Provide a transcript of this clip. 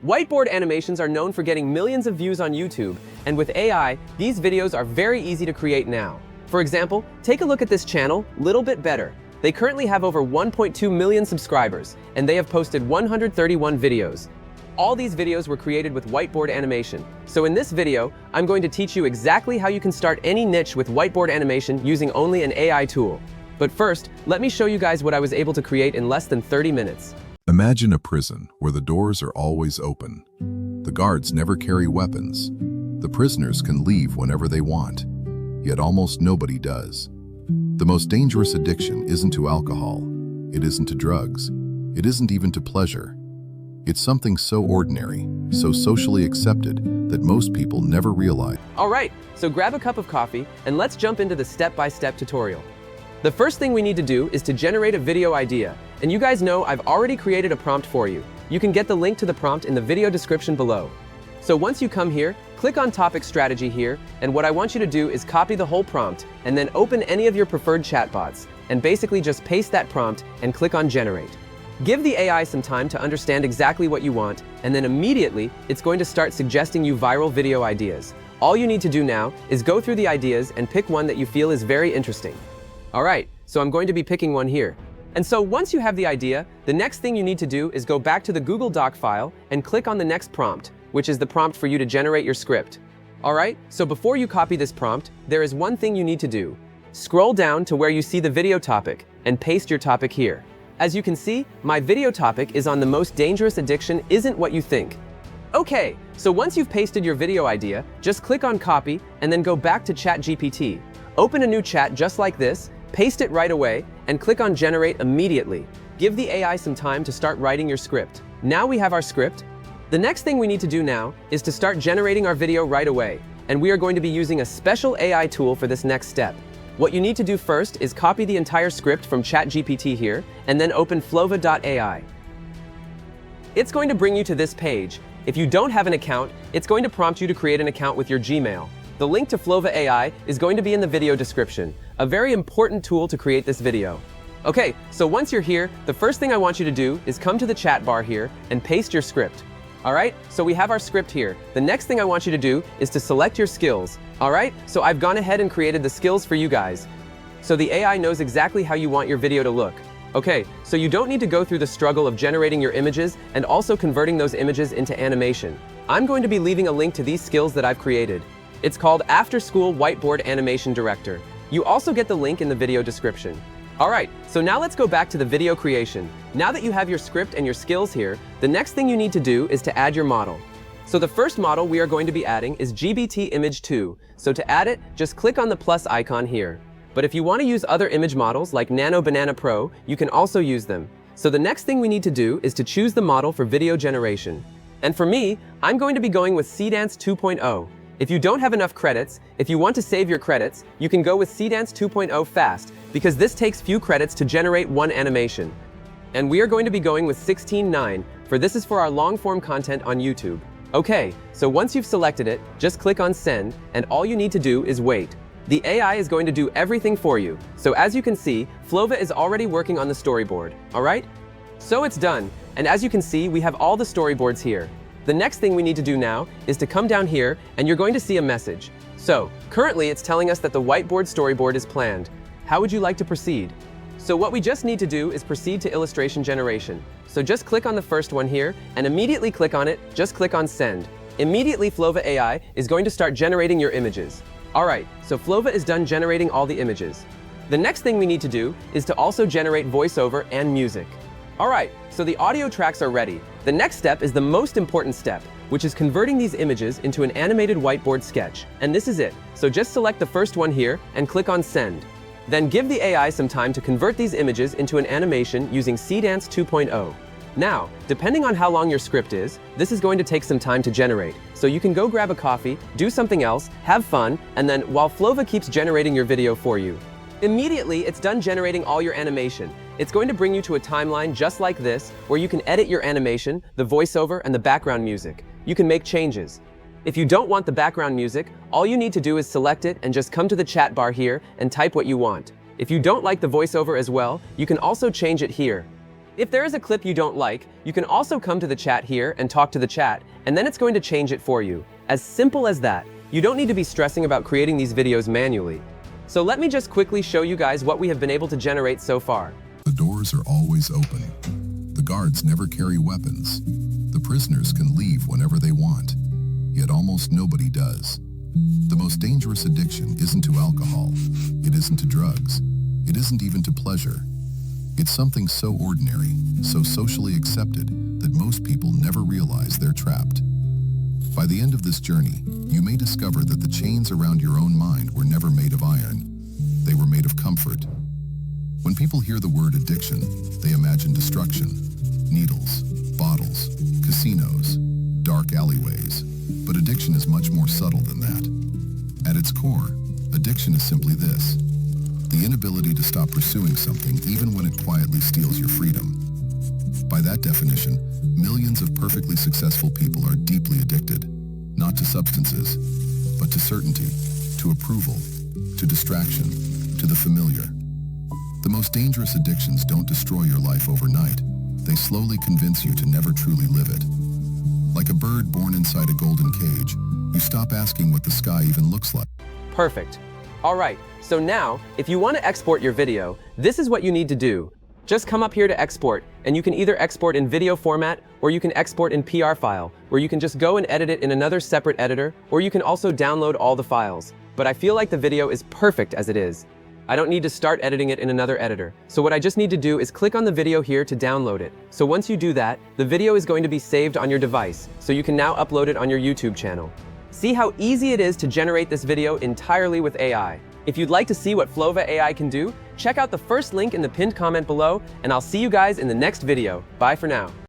Whiteboard animations are known for getting millions of views on YouTube, and with AI, these videos are very easy to create now. For example, take a look at this channel, Little Bit Better. They currently have over 1.2 million subscribers, and they have posted 131 videos. All these videos were created with whiteboard animation. So in this video, I'm going to teach you exactly how you can start any niche with whiteboard animation using only an AI tool. But first, let me show you guys what I was able to create in less than 30 minutes. Imagine a prison where the doors are always open. The guards never carry weapons. The prisoners can leave whenever they want, yet almost nobody does. The most dangerous addiction isn't to alcohol. It isn't to drugs. It isn't even to pleasure. It's something so ordinary, so socially accepted, that most people never realize. All right, so grab a cup of coffee and let's jump into the step-by-step tutorial. The first thing we need to do is to generate a video idea. And you guys know I've already created a prompt for you. You can get the link to the prompt in the video description below. So once you come here, click on Topic Strategy here, and what I want you to do is copy the whole prompt and then open any of your preferred chatbots and basically just paste that prompt and click on Generate. Give the AI some time to understand exactly what you want, and then immediately it's going to start suggesting you viral video ideas. All you need to do now is go through the ideas and pick one that you feel is very interesting. All right, so I'm going to be picking one here. And so once you have the idea, the next thing you need to do is go back to the Google Doc file and click on the next prompt, which is the prompt for you to generate your script. All right, so before you copy this prompt, there is one thing you need to do. Scroll down to where you see the video topic and paste your topic here. As you can see, my video topic is on the most dangerous addiction isn't what you think. Okay, so once you've pasted your video idea, just click on copy and then go back to ChatGPT. Open a new chat just like this, paste it right away, and click on Generate immediately. Give the AI some time to start writing your script. Now we have our script. The next thing we need to do now is to start generating our video right away, and we are going to be using a special AI tool for this next step. What you need to do first is copy the entire script from ChatGPT here, and then open Flova.ai. It's going to bring you to this page. If you don't have an account, it's going to prompt you to create an account with your Gmail. The link to Flova AI is going to be in the video description, a very important tool to create this video. Okay, so once you're here, the first thing I want you to do is come to the chat bar here and paste your script. All right, so we have our script here. The next thing I want you to do is to select your skills. All right, so I've gone ahead and created the skills for you guys. So the AI knows exactly how you want your video to look. Okay, so you don't need to go through the struggle of generating your images and also converting those images into animation. I'm going to be leaving a link to these skills that I've created. It's called After School Whiteboard Animation Director. You also get the link in the video description. All right, so now let's go back to the video creation. Now that you have your script and your skills here, the next thing you need to do is to add your model. So the first model we are going to be adding is GBT Image 2. So to add it, just click on the plus icon here. But if you want to use other image models like Nano Banana Pro, you can also use them. So the next thing we need to do is to choose the model for video generation. And for me, I'm going to be going with Seedance 2.0. If you don't have enough credits, if you want to save your credits, you can go with Seedance 2.0 fast, because this takes few credits to generate one animation. And we are going to be going with 16:9, for this is for our long-form content on YouTube. Okay, so once you've selected it, just click on Send, and all you need to do is wait. The AI is going to do everything for you. So as you can see, Flova is already working on the storyboard, all right? So it's done, and as you can see, we have all the storyboards here. The next thing we need to do now is to come down here and you're going to see a message. So, currently it's telling us that the whiteboard storyboard is planned. How would you like to proceed? So what we just need to do is proceed to illustration generation. So just click on the first one here and immediately click on it, just click on Send. Immediately Flova AI is going to start generating your images. Alright, so Flova is done generating all the images. The next thing we need to do is to also generate voiceover and music. Alright, so the audio tracks are ready. The next step is the most important step, which is converting these images into an animated whiteboard sketch. And this is it. So just select the first one here and click on Send. Then give the AI some time to convert these images into an animation using Seedance 2.0. Now, depending on how long your script is, this is going to take some time to generate. So you can go grab a coffee, do something else, have fun, and then while Flova keeps generating your video for you. Immediately, it's done generating all your animation. It's going to bring you to a timeline just like this, where you can edit your animation, the voiceover, and the background music. You can make changes. If you don't want the background music, all you need to do is select it and just come to the chat bar here and type what you want. If you don't like the voiceover as well, you can also change it here. If there is a clip you don't like, you can also come to the chat here and talk to the chat, and then it's going to change it for you. As simple as that. You don't need to be stressing about creating these videos manually. So let me just quickly show you guys what we have been able to generate so far. The doors are always open. The guards never carry weapons. The prisoners can leave whenever they want. Yet almost nobody does. The most dangerous addiction isn't to alcohol. It isn't to drugs. It isn't even to pleasure. It's something so ordinary, so socially accepted, that most people never realize they're trapped. By the end of this journey, you may discover that the chains around your own mind were never made of iron. They were made of comfort. When people hear the word addiction, they imagine destruction. Needles, bottles, casinos, dark alleyways. But addiction is much more subtle than that. At its core, addiction is simply this: the inability to stop pursuing something even when it quietly steals your freedom. By that definition, millions of perfectly successful people are deeply addicted, not to substances, but to certainty, to approval, to distraction, to the familiar. The most dangerous addictions don't destroy your life overnight. They slowly convince you to never truly live it. Like a bird born inside a golden cage, you stop asking what the sky even looks like. Perfect. Alright, so now, if you want to export your video, this is what you need to do. Just come up here to export, and you can either export in video format, or you can export in PR file, where you can just go and edit it in another separate editor, or you can also download all the files. But I feel like the video is perfect as it is. I don't need to start editing it in another editor. So what I just need to do is click on the video here to download it. So once you do that, the video is going to be saved on your device, so you can now upload it on your YouTube channel. See how easy it is to generate this video entirely with AI. If you'd like to see what Flova AI can do, check out the first link in the pinned comment below, and I'll see you guys in the next video. Bye for now.